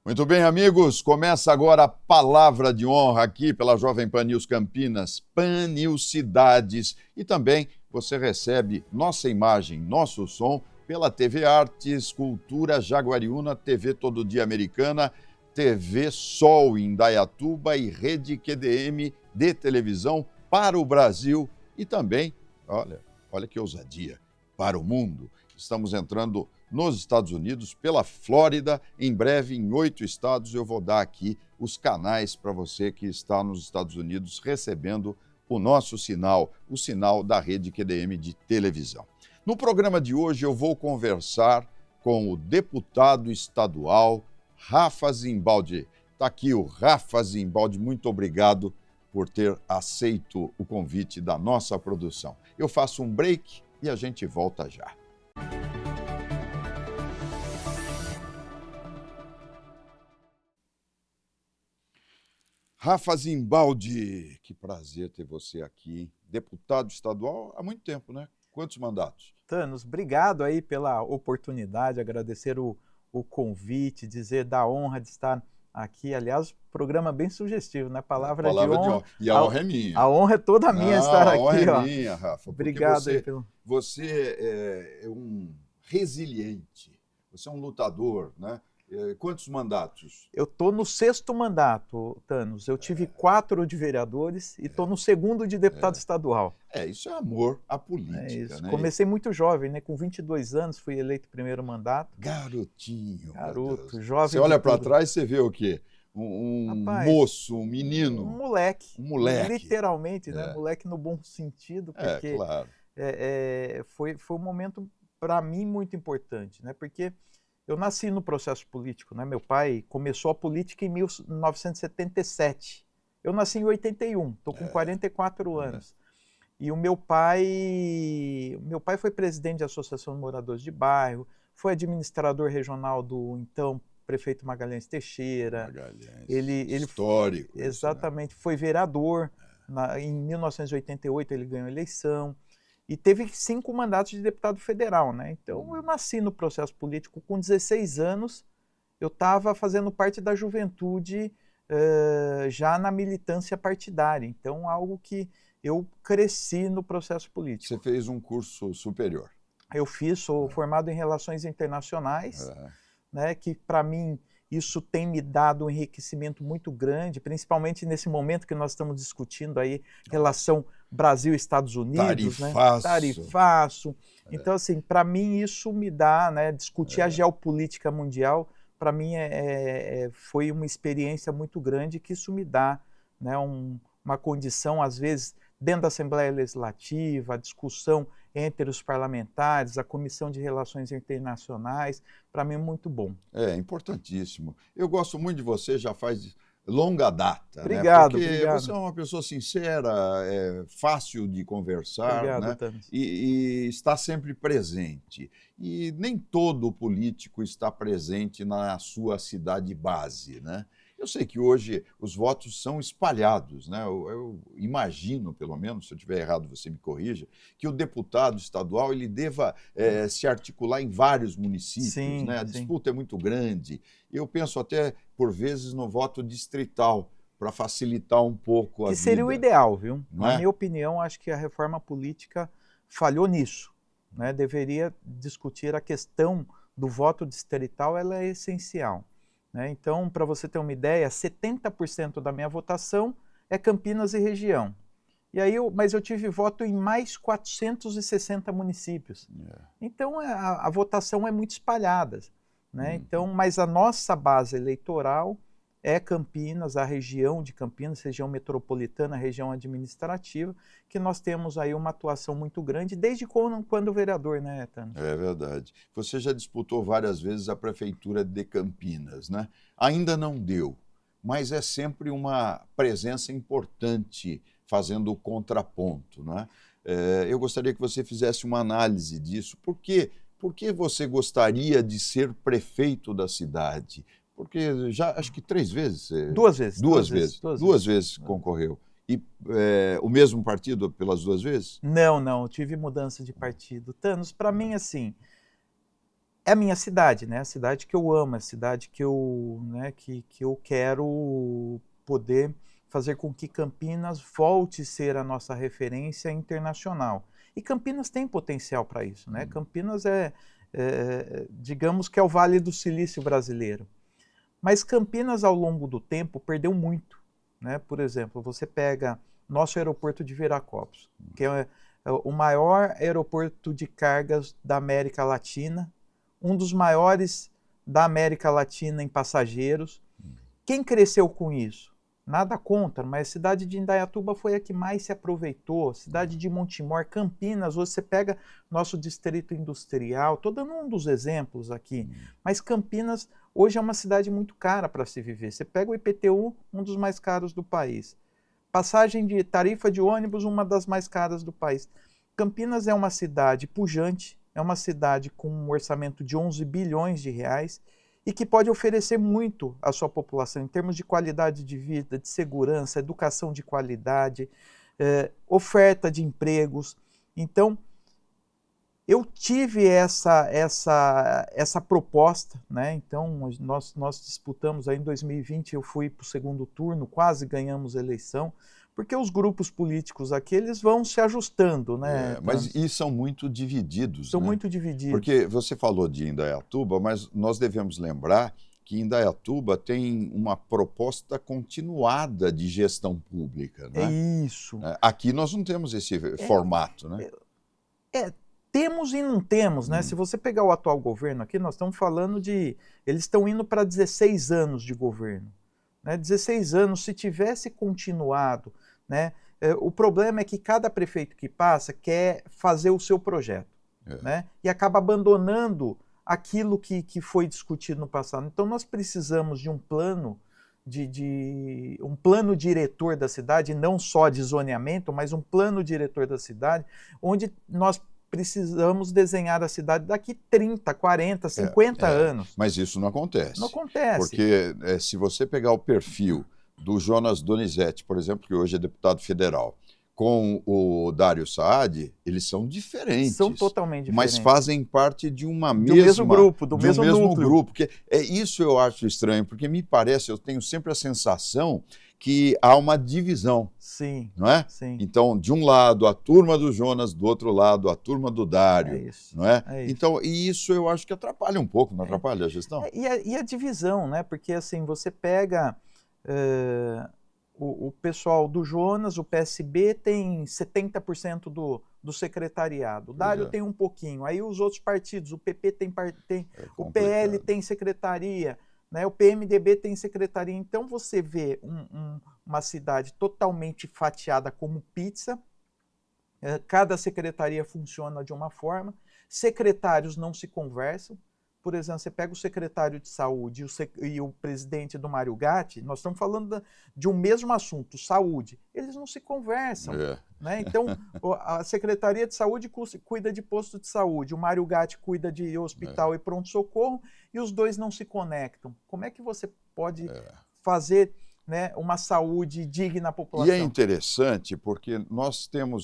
Muito bem, amigos, começa agora a Palavra de Honra aqui pela Jovem Pan News Campinas, Pan News Cidades, e também você recebe nossa imagem, nosso som pela TV Artes, Cultura Jaguariúna, TV Todo Dia Americana, TV Sol em Indaiatuba e Rede QDM de televisão para o Brasil e também, olha que ousadia, para o mundo. Estamos entrando nos Estados Unidos, pela Flórida, em breve em 8 estados. Eu vou dar aqui os canais para você que está nos Estados Unidos recebendo o nosso sinal, o sinal da Rede QDM de televisão. No programa de hoje eu vou conversar com o deputado estadual Rafa Zimbaldi. Está aqui o Rafa Zimbaldi, muito obrigado por ter aceito o convite da nossa produção. Eu faço um break e a gente volta já. Rafa Zimbaldi, que prazer ter você aqui. Deputado estadual há muito tempo, né? Quantos mandatos? Thanos, obrigado aí pela oportunidade, agradecer o convite, dizer da honra de estar aqui. Aliás, programa bem sugestivo, né? Palavra de honra. E a honra é minha. A honra é toda minha estar aqui. A honra é minha, Rafa. Obrigado aí pelo... Você é um resiliente, você é um lutador, né? Quantos mandatos? Eu estou no 6º mandato, Thanos. Eu tive 4 de vereadores e estou no 2º de deputado estadual. Isso é amor à política, isso. Né? Comecei muito jovem, né? Com 22 anos fui eleito primeiro mandato. Garotinho. Garoto, jovem. Você olha para trás e você vê o quê? Rapaz, moço, um menino. Um moleque. Um moleque. Literalmente, né? Moleque no bom sentido, porque claro. foi um momento, para mim, muito importante, né? Porque eu nasci no processo político, né? Meu pai começou a política em 1977. Eu nasci em 81, estou com 44 anos. E o meu pai foi presidente da Associação de Moradores de Bairro, foi administrador regional do então prefeito Magalhães Teixeira. Histórico. Exatamente, foi vereador. Em 1988 ele ganhou a eleição. E teve 5 mandatos de deputado federal, né? Então, eu nasci no processo político com 16 anos, eu estava fazendo parte da juventude já na militância partidária. Então, algo que eu cresci no processo político. Você fez um curso superior? Eu fiz, sou formado em Relações Internacionais, né? Que para mim isso tem me dado um enriquecimento muito grande, principalmente nesse momento que nós estamos discutindo aí relação Brasil-Estados Unidos, tarifaço. Então, assim, para mim isso me dá, né, discutir a geopolítica mundial, para mim foi uma experiência muito grande que isso me dá, né, uma condição, às vezes, dentro da Assembleia Legislativa, a discussão entre os parlamentares, a Comissão de Relações Internacionais, para mim é muito bom. É importantíssimo. Eu gosto muito de você, já faz longa data. Obrigado, né? Porque obrigado. Você é uma pessoa sincera, fácil de conversar, obrigado, né? E está sempre presente. E nem todo político está presente na sua cidade base, né? Eu sei que hoje os votos são espalhados, né? Eu imagino, pelo menos, se eu estiver errado você me corrija, que o deputado estadual ele deva se articular em vários municípios, sim, né? A disputa é muito grande. Eu penso até, por vezes, no voto distrital, para facilitar um pouco a vida. Que seria o ideal, viu? Não Na minha opinião, acho que a reforma política falhou nisso, né? Deveria discutir a questão do voto distrital, ela é essencial. Então, para você ter uma ideia, 70% da minha votação é Campinas e região. Mas eu tive voto em mais 460 municípios. Então, a votação é muito espalhada. Né? Então, mas a nossa base eleitoral é Campinas, a região de Campinas, região metropolitana, região administrativa, que nós temos aí uma atuação muito grande, desde quando vereador, né, Thanos? É verdade. Você já disputou várias vezes a prefeitura de Campinas, né? Ainda não deu, mas é sempre uma presença importante fazendo o contraponto, né? Eu gostaria que você fizesse uma análise disso. Por que você gostaria de ser prefeito da cidade? Porque já, acho que 3 vezes. 2 vezes. 2 vezes concorreu. E o mesmo partido pelas 2 vezes? Não, tive mudança de partido. Thanos, para mim, assim, é a minha cidade, né? A cidade que eu amo, a cidade que eu, né, que eu quero poder fazer com que Campinas volte a ser a nossa referência internacional. E Campinas tem potencial para isso, né? Campinas digamos que é o Vale do Silício brasileiro. Mas Campinas, ao longo do tempo, perdeu muito, né? Por exemplo, você pega nosso aeroporto de Viracopos, que é o maior aeroporto de cargas da América Latina, um dos maiores da América Latina em passageiros. Quem cresceu com isso? Nada contra, mas a cidade de Indaiatuba foi a que mais se aproveitou, cidade de Montemor, Campinas, hoje você pega nosso distrito industrial, estou dando um dos exemplos aqui, mas Campinas hoje é uma cidade muito cara para se viver. Você pega o IPTU, um dos mais caros do país. Passagem de tarifa de ônibus, uma das mais caras do país. Campinas é uma cidade pujante, é uma cidade com um orçamento de 11 bilhões de reais, e que pode oferecer muito à sua população em termos de qualidade de vida, de segurança, educação de qualidade, oferta de empregos. Então, eu tive essa proposta, né? Então, nós disputamos aí em 2020, eu fui para o segundo turno, quase ganhamos a eleição, porque os grupos políticos aqui, eles vão se ajustando, né? Mas e são muito divididos, São né? muito divididos. Porque você falou de Indaiatuba, mas nós devemos lembrar que Indaiatuba tem uma proposta continuada de gestão pública, né? É isso. Aqui nós não temos esse formato, né? Temos e não temos, né? Se você pegar o atual governo aqui, nós estamos falando de... Eles estão indo para 16 anos de governo, né? 16 anos, se tivesse continuado, né? O problema é que cada prefeito que passa quer fazer o seu projeto, né? E acaba abandonando aquilo que foi discutido no passado. Então nós precisamos de um plano, um plano diretor da cidade, não só de zoneamento, mas um plano diretor da cidade, onde nós precisamos desenhar a cidade daqui 30, 40, 50 anos. Mas isso não acontece. Não acontece. Porque se você pegar o perfil do Jonas Donizete, por exemplo, que hoje é deputado federal, com o Dário Saad, eles são diferentes. São totalmente diferentes. Mas fazem parte de uma mesma... Do mesmo grupo, do mesmo núcleo. Grupo. Que isso eu acho estranho, porque me parece, eu tenho sempre a sensação que há uma divisão. Sim. Não é? Sim. Então, de um lado, a turma do Jonas, do outro lado, a turma do Dário. É isso. Não é? Isso. Então, e isso eu acho que atrapalha um pouco, não atrapalha a gestão? E a divisão, né? Porque assim, você pega o pessoal do Jonas, o PSB tem 70% do secretariado, o Dário tem um pouquinho, aí os outros partidos, o PP tem o PL tem secretaria, né? O PMDB tem secretaria. Então você vê uma cidade totalmente fatiada como pizza, cada secretaria funciona de uma forma, secretários não se conversam. Por exemplo, você pega o secretário de saúde e o presidente do Mário Gatti, nós estamos falando de um mesmo assunto, saúde. Eles não se conversam. Né? Então, a Secretaria de Saúde cuida de posto de saúde, o Mário Gatti cuida de hospital e pronto-socorro, e os dois não se conectam. Como é que você pode fazer, né, uma saúde digna à população? E é interessante porque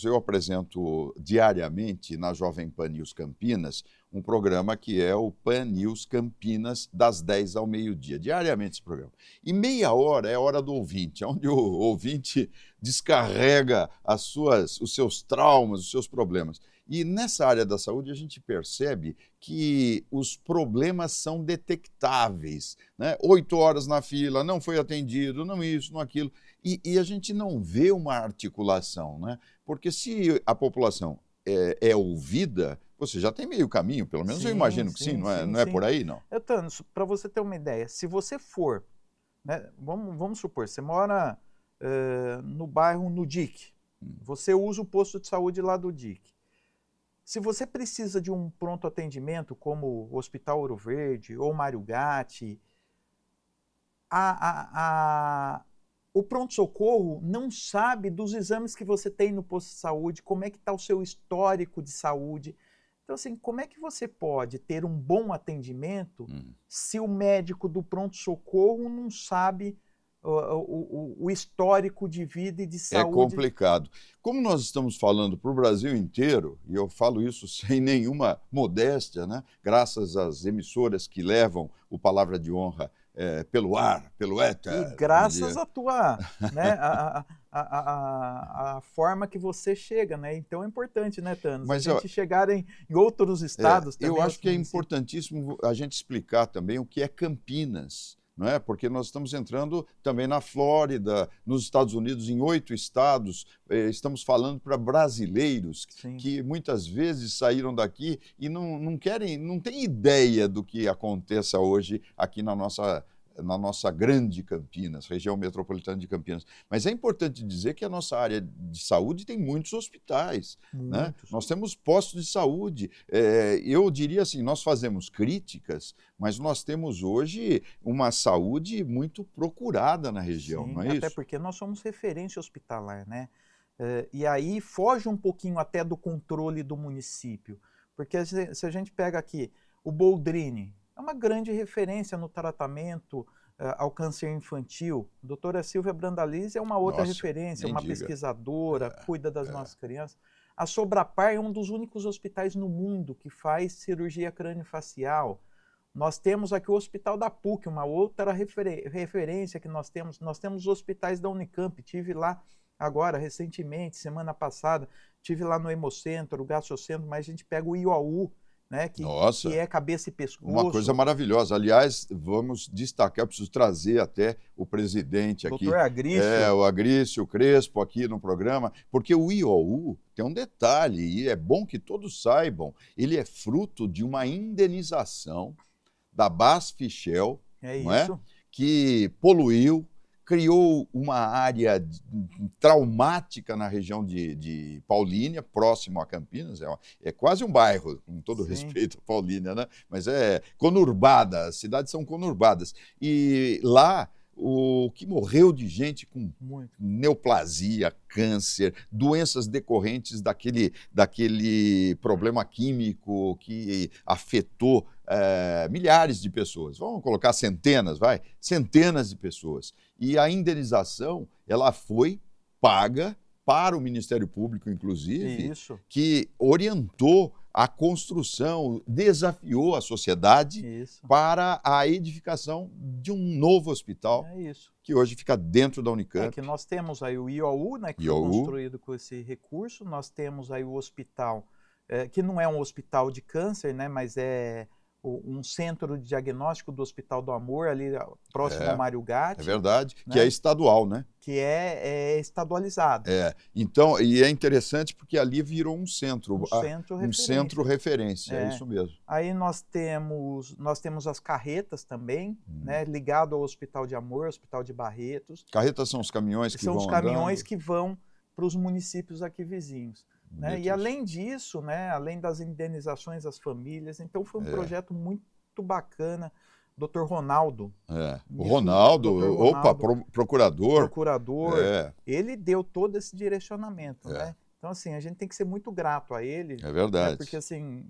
eu apresento diariamente na Jovem Pan News Campinas um programa que é o Pan News Campinas, das 10 ao meio-dia, diariamente esse programa. E meia hora é a hora do ouvinte, onde o ouvinte descarrega os seus traumas, os seus problemas. E nessa área da saúde a gente percebe que os problemas são detectáveis, né? 8 horas na fila, não foi atendido, não isso, não aquilo. E a gente não vê uma articulação, né? Porque se a população é ouvida, você já tem meio caminho, pelo menos eu imagino que sim, não é por aí, não? Eutano, para você ter uma ideia, se você for, né, vamos supor, você mora no bairro no DIC, você usa o posto de saúde lá do DIC. Se você precisa de um pronto atendimento, como o Hospital Ouro Verde ou Mário Gatti, o pronto-socorro não sabe dos exames que você tem no posto de saúde, como é que está o seu histórico de saúde. Então, assim, como é que você pode ter um bom atendimento se o médico do pronto-socorro não sabe o histórico de vida e de É saúde. complicado. Como nós estamos falando para o Brasil inteiro, e eu falo isso sem nenhuma modéstia, né? Graças às emissoras que levam o Palavra de Honra pelo ar, pelo éter. E graças à tua, né, a forma que você chega, né? Então é importante, né, Thanos, a Mas gente chegar em outros estados também. eu acho que é municípios. importantíssimo a gente explicar também o que é Campinas, não é? Porque nós estamos entrando também na Flórida, nos Estados Unidos, em 8 estados. Estamos falando para brasileiros Sim. que muitas vezes saíram daqui e não querem, não têm ideia do que aconteça hoje aqui na nossa grande Campinas, região metropolitana de Campinas. Mas é importante dizer que a nossa área de saúde tem muitos hospitais, né? Muitos. Nós temos postos de saúde. Eu diria assim, nós fazemos críticas, mas nós temos hoje uma saúde muito procurada na região, Sim, não é até isso? porque nós somos referência hospitalar, né? E aí foge um pouquinho até do controle do município, porque se a gente pega aqui o Boldrini, é uma grande referência no tratamento ao câncer infantil. A doutora Silvia Brandalize é uma outra Nossa, referência, nem uma diga. pesquisadora, cuida das nossas crianças. A Sobrapar é um dos únicos hospitais no mundo que faz cirurgia crâniofacial. Nós temos aqui o Hospital da PUC, uma outra referência que nós temos. Nós temos os hospitais da Unicamp, tive lá agora, recentemente, semana passada, tive lá no Hemocentro, o Gastrocentro, mas a gente pega o IOU, né, que é cabeça e pescoço. Uma coisa maravilhosa. Aliás, vamos destacar, eu preciso trazer até o presidente aqui. Doutor Agrício. O Agrício Crespo aqui no programa, porque o IOU tem um detalhe, e é bom que todos saibam, ele é fruto de uma indenização da Basf-Shell, não que poluiu, criou uma área traumática na região de Paulínia, próximo a Campinas, é quase um bairro, com todo respeito a Paulínia, né? Mas é conurbada, as cidades são conurbadas. E lá, o que morreu de gente com neoplasia, câncer, doenças decorrentes daquele problema químico que afetou milhares de pessoas. Vamos colocar centenas, centenas de pessoas. E a indenização, ela foi paga para o Ministério Público, inclusive, que orientou a construção, desafiou a sociedade para a edificação de um novo hospital, que hoje fica dentro da Unicamp. Que nós temos aí o IOU, né, que foi construído com esse recurso, nós temos aí o hospital, que não é um hospital de câncer, né, mas é um centro de diagnóstico do Hospital do Amor, ali próximo ao Mário Gatti. É verdade, né? Que é estadual, né? Que é estadualizado. Então, e é interessante porque ali virou um centro. Um centro referência, é isso mesmo. Aí nós temos as carretas também, né, ligado ao Hospital de Amor, Hospital de Barretos. Carretas são os caminhões que vão São os caminhões que vão para os municípios aqui vizinhos. Né? E além disso, né, além das indenizações às famílias, então foi um projeto muito bacana. Dr. Ronaldo. O Ronaldo, procurador. Ele deu todo esse direcionamento. Né? Então, assim, a gente tem que ser muito grato a ele. É verdade. Né? Porque, assim,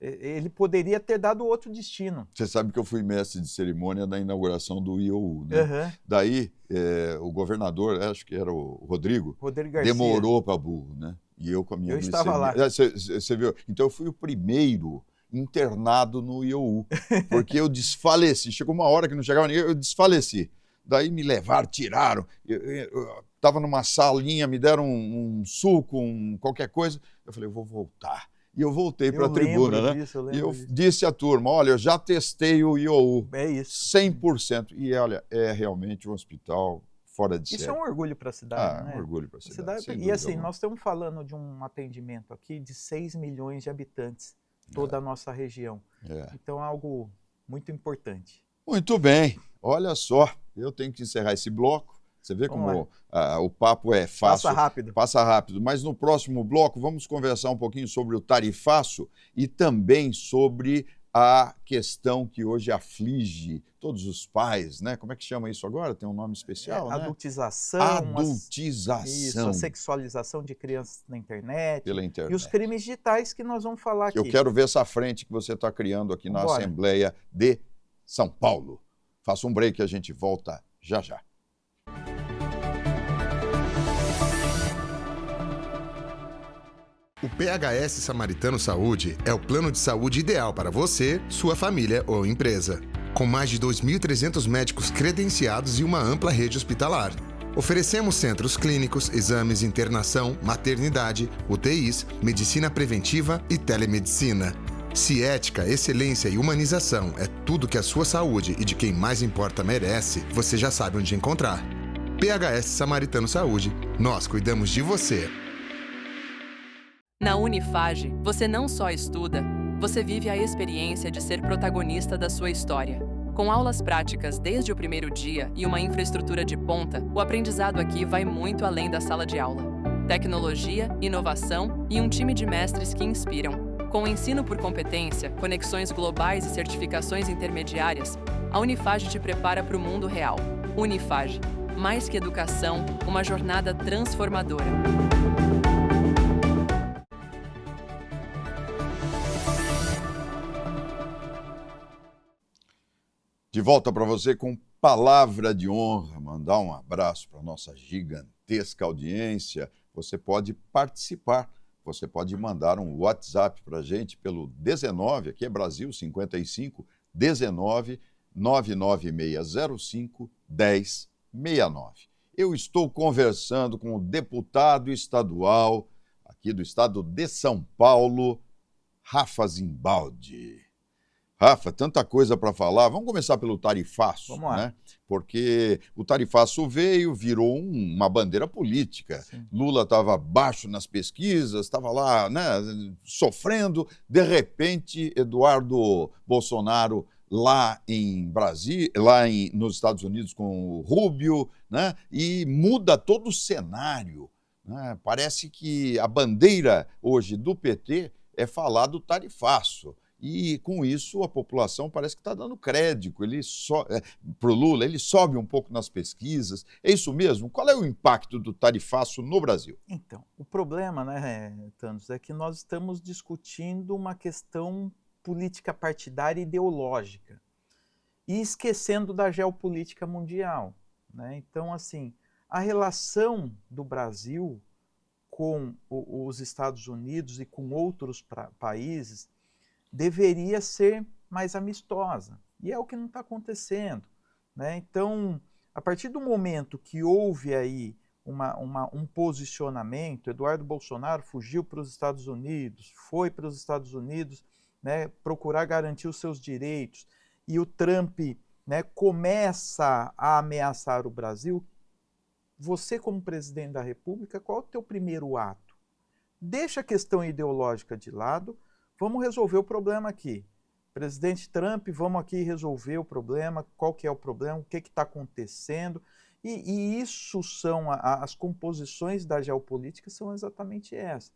ele poderia ter dado outro destino. Você sabe que eu fui mestre de cerimônia na inauguração do IOU, né? Daí, o governador, acho que era o Rodrigo Garcia, demorou para burro, né? E eu com a minha Eu estava lá. Você viu? Então eu fui o primeiro internado no IOU, porque eu desfaleci. Chegou uma hora que não chegava ninguém, eu desfaleci. Daí me levaram, tiraram. Eu estava numa salinha, me deram um suco, qualquer coisa. Eu falei, eu vou voltar. E eu voltei para a tribuna, né? E eu disse à turma, olha, eu já testei o IOU. É isso. 100%. E olha, é realmente um hospital fora de série. Isso é um orgulho para a cidade, né? É um orgulho para a cidade. E assim, nós estamos falando de um atendimento aqui de 6 milhões de habitantes, toda a nossa região. Então é algo muito importante. Muito bem. Olha só, eu tenho que encerrar esse bloco. Você vê como o papo é fácil. Passa rápido. Mas no próximo bloco vamos conversar um pouquinho sobre o tarifaço e também sobre a questão que hoje aflige todos os pais, né? Como é que chama isso agora? Tem um nome especial, né? Adultização. Adultização. Isso, a sexualização de crianças na internet. Pela internet. E os crimes digitais que nós vamos falar aqui. Eu quero ver essa frente que você está criando aqui na Assembleia de São Paulo. Faça um break e a gente volta já já. O PHS Samaritano Saúde é o plano de saúde ideal para você, sua família ou empresa. Com mais de 2.300 médicos credenciados e uma ampla rede hospitalar. Oferecemos centros clínicos, exames, internação, maternidade, UTIs, medicina preventiva e telemedicina. Se ética, excelência e humanização é tudo que a sua saúde e de quem mais importa merece, você já sabe onde encontrar. PHS Samaritano Saúde. Nós cuidamos de você. Na Unifage, você não só estuda, você vive a experiência de ser protagonista da sua história. Com aulas práticas desde o primeiro dia e uma infraestrutura de ponta, o aprendizado aqui vai muito além da sala de aula. Tecnologia, inovação e um time de mestres que inspiram. Com ensino por competência, conexões globais e certificações intermediárias, a Unifage te prepara para o mundo real. Unifage. Mais que educação, uma jornada transformadora. De volta para você com palavra de honra, mandar um abraço para a nossa gigantesca audiência. Você pode participar, você pode mandar um WhatsApp para a gente pelo 19, aqui é Brasil, 55 19 99605 1069. Eu estou conversando com o deputado estadual aqui do estado de São Paulo, Rafa Zimbaldi. Rafa, tanta coisa para falar. Vamos começar pelo tarifaço, Vamos lá. né? Porque o tarifaço virou uma bandeira política. Sim. Lula estava abaixo nas pesquisas, estava lá, né, sofrendo. De repente, Eduardo Bolsonaro lá em Brasília, nos Estados Unidos com o Rubio, né? E muda todo o cenário, né? Parece que a bandeira hoje do PT é falar do tarifaço. E, com isso, a população parece que está dando crédito. Para o Lula, ele sobe um pouco nas pesquisas. É isso mesmo? Qual é o impacto do tarifaço no Brasil? Então, o problema, né, Thanos, é que nós estamos discutindo uma questão política partidária e ideológica e esquecendo da geopolítica mundial, né? Então, assim, a relação do Brasil com os Estados Unidos e com outros países deveria ser mais amistosa. E é o que não está acontecendo, né? Então, a partir do momento que houve aí um posicionamento, Eduardo Bolsonaro fugiu para os Estados Unidos, foi para os Estados Unidos, né, procurar garantir os seus direitos, e o Trump, né, começa a ameaçar o Brasil, você como presidente da República, qual é o teu primeiro ato? Deixa a questão ideológica de lado. Vamos resolver o problema aqui. Presidente Trump, vamos aqui resolver o problema, qual que é o problema, o que está acontecendo. E isso são, as composições da geopolítica são exatamente essas.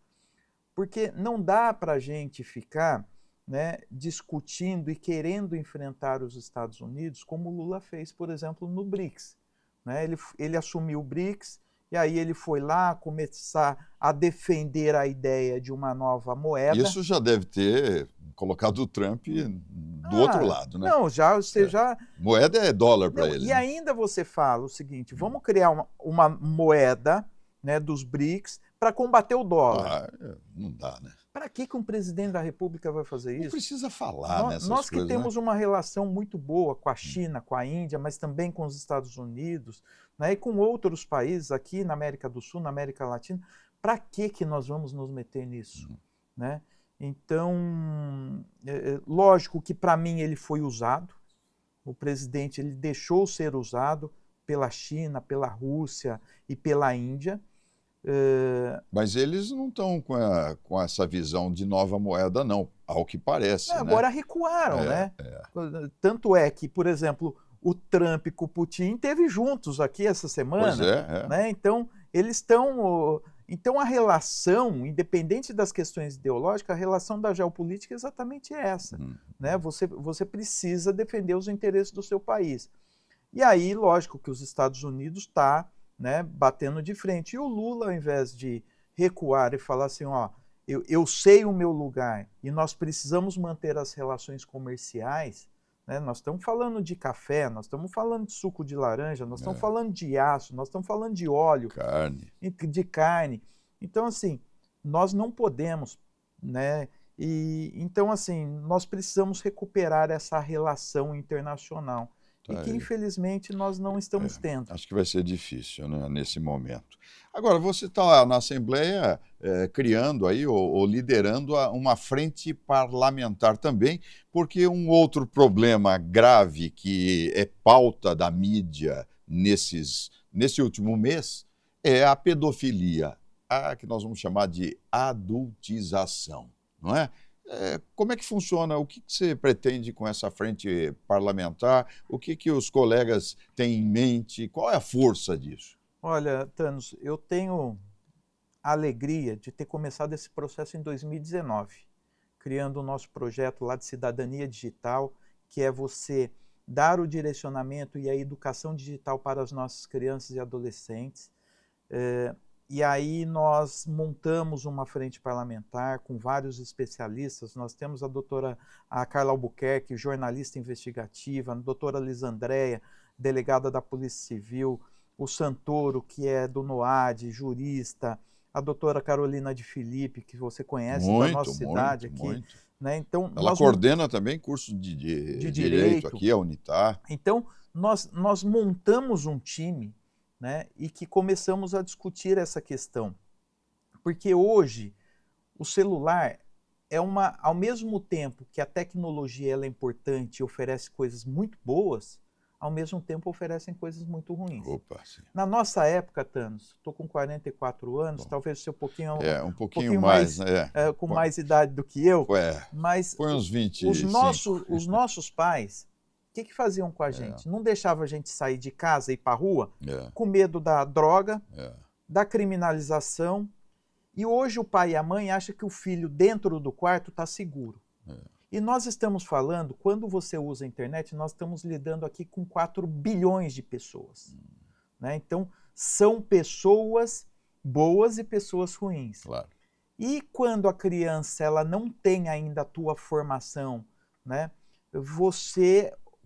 Porque não dá para a gente ficar, né, discutindo e querendo enfrentar os Estados Unidos como o Lula fez, por exemplo, no BRICS. Né? Ele assumiu o BRICS, e aí ele foi lá começar a defender a ideia de uma nova moeda. Isso já deve ter colocado o Trump do outro lado, né? Não, você já... Moeda é dólar para ele. E né? ainda você fala o seguinte, vamos criar uma moeda, né, dos BRICS para combater o dólar. Não dá, né? Para que um presidente da República vai fazer isso? Não precisa falar nessas Nós que coisas, temos né? uma relação muito boa com a China, com a Índia, mas também com os Estados Unidos, né, e com outros países aqui na América do Sul, na América Latina, para que nós vamos nos meter nisso? Né? Então, lógico que para mim ele foi usado, o presidente ele deixou ser usado pela China, pela Rússia e pela Índia. Mas eles não estão com essa visão de nova moeda, não, ao que parece. Agora né? recuaram, né? Tanto é que, por exemplo, o Trump com o Putin esteve juntos aqui essa semana. Pois né? Então, eles estão... Então, a relação, independente das questões ideológicas, a relação da geopolítica é exatamente essa. Né? Você precisa defender os interesses do seu país. E aí, lógico que os Estados Unidos estão, né, batendo de frente. E o Lula, ao invés de recuar e falar assim, ó, eu sei o meu lugar e nós precisamos manter as relações comerciais, né? Nós estamos falando de café, nós estamos falando de suco de laranja, nós estamos falando de aço, nós estamos falando de óleo, carne. de carne. Então, assim, nós não podemos, né? E então, assim, nós precisamos recuperar essa relação internacional e Tá que, aí. infelizmente, nós não estamos tendo. Acho que vai ser difícil, né, nesse momento. Agora, você está lá na Assembleia criando aí ou liderando uma frente parlamentar também, porque um outro problema grave que é pauta da mídia nesse último mês é a pedofilia, a que nós vamos chamar de adultização, não é? Como é que funciona? O que você pretende com essa frente parlamentar? O que os colegas têm em mente? Qual é a força disso? Olha, Thanos, eu tenho a alegria de ter começado esse processo em 2019, criando o nosso projeto lá de cidadania digital, que é você dar o direcionamento e a educação digital para as nossas crianças e adolescentes. E aí nós montamos uma frente parlamentar com vários especialistas. Nós temos a Carla Albuquerque, jornalista investigativa, a doutora Lisandréia, delegada da Polícia Civil, o Santoro, que é do NOAD, jurista, a doutora Carolina de Filipe, que você conhece da nossa cidade aqui. Muito. Né? Então, Ela coordena também curso de direito aqui, a Unitar. Então, nós montamos um time, né, e que começamos a discutir essa questão. Porque hoje o celular ao mesmo tempo que a tecnologia ela é importante e oferece coisas muito boas, ao mesmo tempo oferecem coisas muito ruins. Opa, sim. Na nossa época, Thanos, estou com 44 anos, talvez seja um pouquinho mais, né? Com mais idade do que eu, mas foi uns 25. Os nossos pais, o que faziam com a gente? Não deixavam a gente sair de casa e ir para a rua com medo da droga, da criminalização. E hoje o pai e a mãe acham que o filho dentro do quarto está seguro. E nós estamos falando, quando você usa a internet, nós estamos lidando aqui com 4 bilhões de pessoas. Né? Então, são pessoas boas e pessoas ruins. Claro. E quando a criança ela não tem ainda a tua formação, né?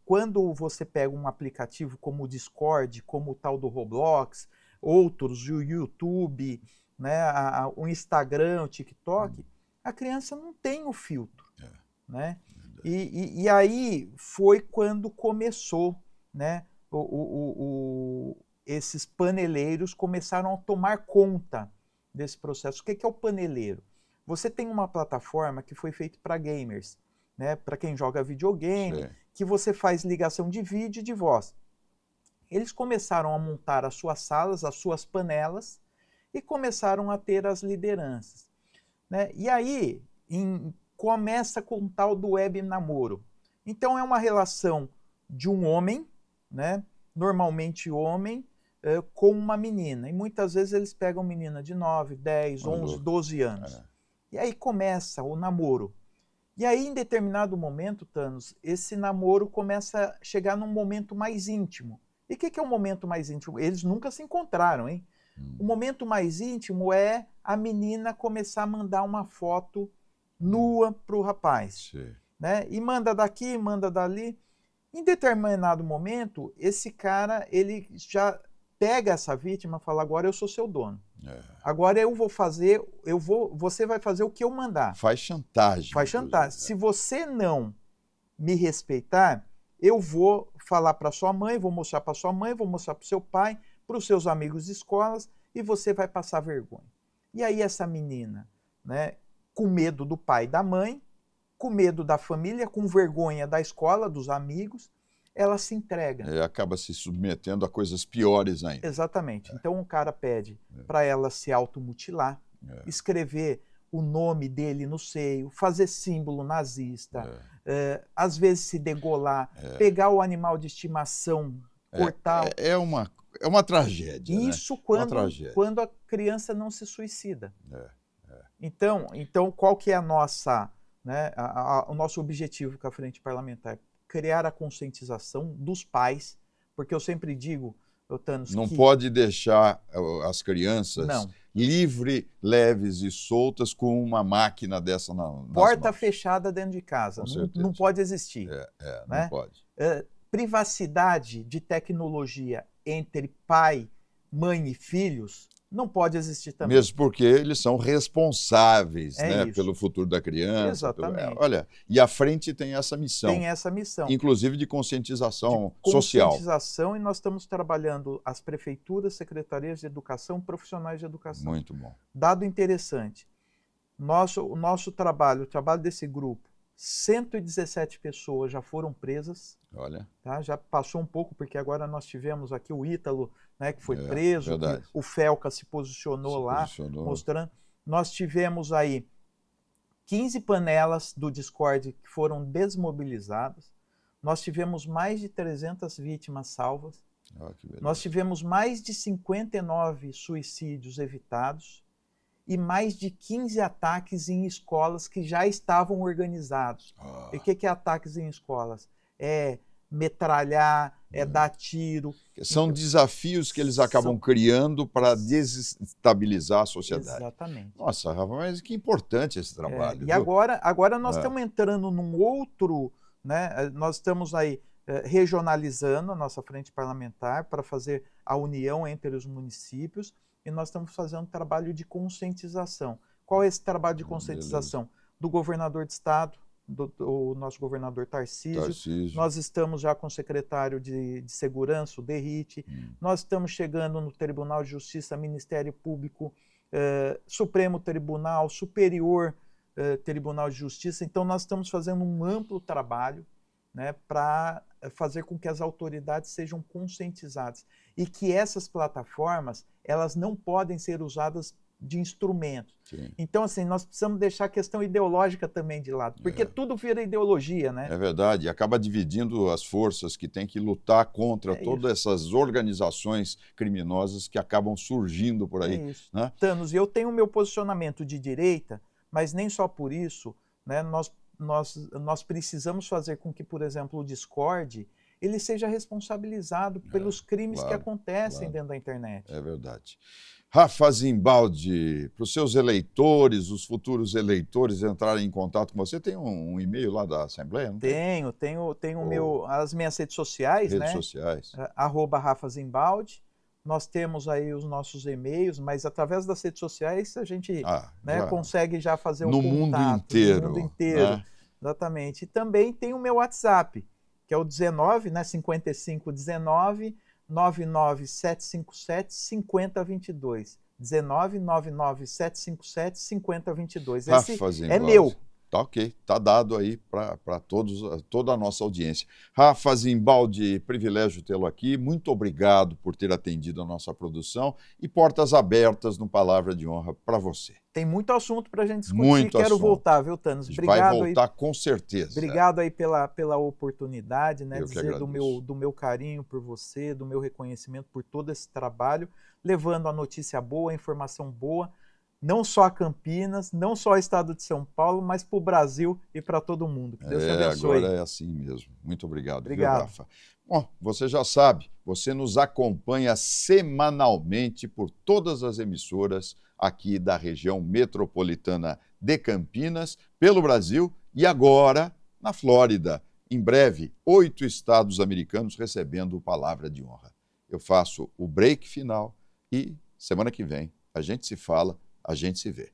Quando você pega um aplicativo como o Discord, como o tal do Roblox, outros, o YouTube, né, o Instagram, o TikTok, a criança não tem o filtro. Né? E aí foi quando começou, né, esses paneleiros começaram a tomar conta desse processo. O que é o paneleiro? Você tem uma plataforma que foi feita para gamers, né, para quem joga videogame, que você faz ligação de vídeo e de voz. Eles começaram a montar as suas salas, as suas panelas, e começaram a ter as lideranças. Né? E aí começa com o tal do web namoro. Então é uma relação de um homem, né, normalmente homem, com uma menina. E muitas vezes eles pegam menina de 9, 10, 11, 12 anos. E aí começa o namoro. E aí, em determinado momento, Thanos, esse namoro começa a chegar num momento mais íntimo. E o que é um momento mais íntimo? Eles nunca se encontraram, hein? O momento mais íntimo é a menina começar a mandar uma foto nua para o rapaz. Né? E manda daqui, manda dali. Em determinado momento, esse cara, ele já pega essa vítima e fala, agora eu sou seu dono. Agora eu vou fazer, você vai fazer o que eu mandar. Faz chantagem. Faz chantagem. Se você não me respeitar, eu vou falar para sua mãe, vou mostrar para sua mãe, vou mostrar para o seu pai, para os seus amigos de escolas, e você vai passar vergonha. E aí essa menina, né, com medo do pai e da mãe, com medo da família, com vergonha da escola, dos amigos, ela se entrega. Acaba se submetendo a coisas piores ainda. Exatamente. Então o cara pede para ela se automutilar, escrever o nome dele no seio, fazer símbolo nazista, às vezes se degolar, pegar o animal de estimação, cortar... É uma tragédia. Isso, né? quando a criança não se suicida. Então, qual que é o nosso objetivo com a Frente Parlamentar? Criar a conscientização dos pais, porque eu sempre digo, Thanos, não pode deixar as crianças livres, leves e soltas com uma máquina dessa nas porta mãos. Fechada dentro de casa, não pode existir. Não pode. Privacidade de tecnologia entre pai, mãe e filhos não pode existir também. Mesmo porque eles são responsáveis, É né, isso. pelo futuro da criança. Exatamente. Olha, e a frente tem essa missão, Tem essa missão. inclusive de conscientização De social. conscientização, e nós estamos trabalhando as prefeituras, secretarias de educação, profissionais de educação. Muito bom. Dado interessante, o nosso trabalho, o trabalho desse grupo, 117 pessoas já foram presas, Olha, tá? Já passou um pouco, porque agora nós tivemos aqui o Ítalo, né, que foi É, preso, verdade. o Felca se posicionou se lá, posicionou. mostrando. Nós tivemos aí 15 panelas do Discord que foram desmobilizadas, nós tivemos mais de 300 vítimas salvas, Ah, que beleza. nós tivemos mais de 59 suicídios evitados e mais de 15 ataques em escolas que já estavam organizados. Ah, E o que é ataques em escolas? É metralhar, é dar tiro. são desafios que eles acabam criando para desestabilizar a sociedade. Exatamente. Nossa, Rafa, mas que importante esse trabalho. E viu? agora nós É. estamos entrando num outro, né? Nós estamos aí regionalizando a nossa frente parlamentar para fazer a união entre os municípios, e nós estamos fazendo um trabalho de conscientização. Qual é esse trabalho de conscientização? Do governador de estado, do nosso governador Tarcísio. Nós estamos já com o secretário de Segurança, o Derrite. Nós estamos chegando no Tribunal de Justiça, Ministério Público, Supremo Tribunal, Superior Tribunal de Justiça. Então, nós estamos fazendo um amplo trabalho, né, para fazer com que as autoridades sejam conscientizadas e que essas plataformas, elas não podem ser usadas de instrumento. Sim. Então, assim, nós precisamos deixar a questão ideológica também de lado, porque tudo vira ideologia, né? É verdade, e acaba dividindo as forças que têm que lutar contra todas essas organizações criminosas que acabam surgindo por aí. É isso. Né? Thanos, eu tenho o meu posicionamento de direita, mas nem só por isso, né? Nós precisamos fazer com que, por exemplo, o Discord ele seja responsabilizado pelos crimes que acontecem dentro da internet. É verdade. Rafa Zimbaldi, para os seus eleitores, os futuros eleitores entrarem em contato com você, tem um e-mail lá da Assembleia? Não tem? Tenho as minhas redes sociais, Redes né? sociais. @Rafa Zimbaldi. Nós temos aí os nossos e-mails, mas através das redes sociais a gente consegue já fazer um contato. Mundo inteiro. No mundo inteiro, né? Exatamente. E também tem o meu WhatsApp, que é o 19, né, 5519 99757 5022. 19 99757 5022. Esse é meu. Tá ok, tá dado aí para toda a nossa audiência. Rafa Zimbaldi, privilégio tê-lo aqui. Muito obrigado por ter atendido a nossa produção e portas abertas no Palavra de Honra para você. Tem muito assunto para a gente discutir. Muito Quero assunto. voltar, viu, Thanos? Vai voltar com certeza. Obrigado aí pela oportunidade, né? Eu que Dizer agradeço. do meu carinho por você, do meu reconhecimento por todo esse trabalho, levando a notícia boa, a informação boa, não só a Campinas, não só ao estado de São Paulo, mas para o Brasil e para todo mundo. Que Deus te abençoe. Agora é assim mesmo. Muito obrigado. Obrigado. Viu, Rafa? Bom, você já sabe, você nos acompanha semanalmente por todas as emissoras aqui da região metropolitana de Campinas, pelo Brasil e agora na Flórida. Em breve, 8 estados americanos recebendo Palavra de Honra. Eu faço o break final e semana que vem a gente se fala, a gente se vê.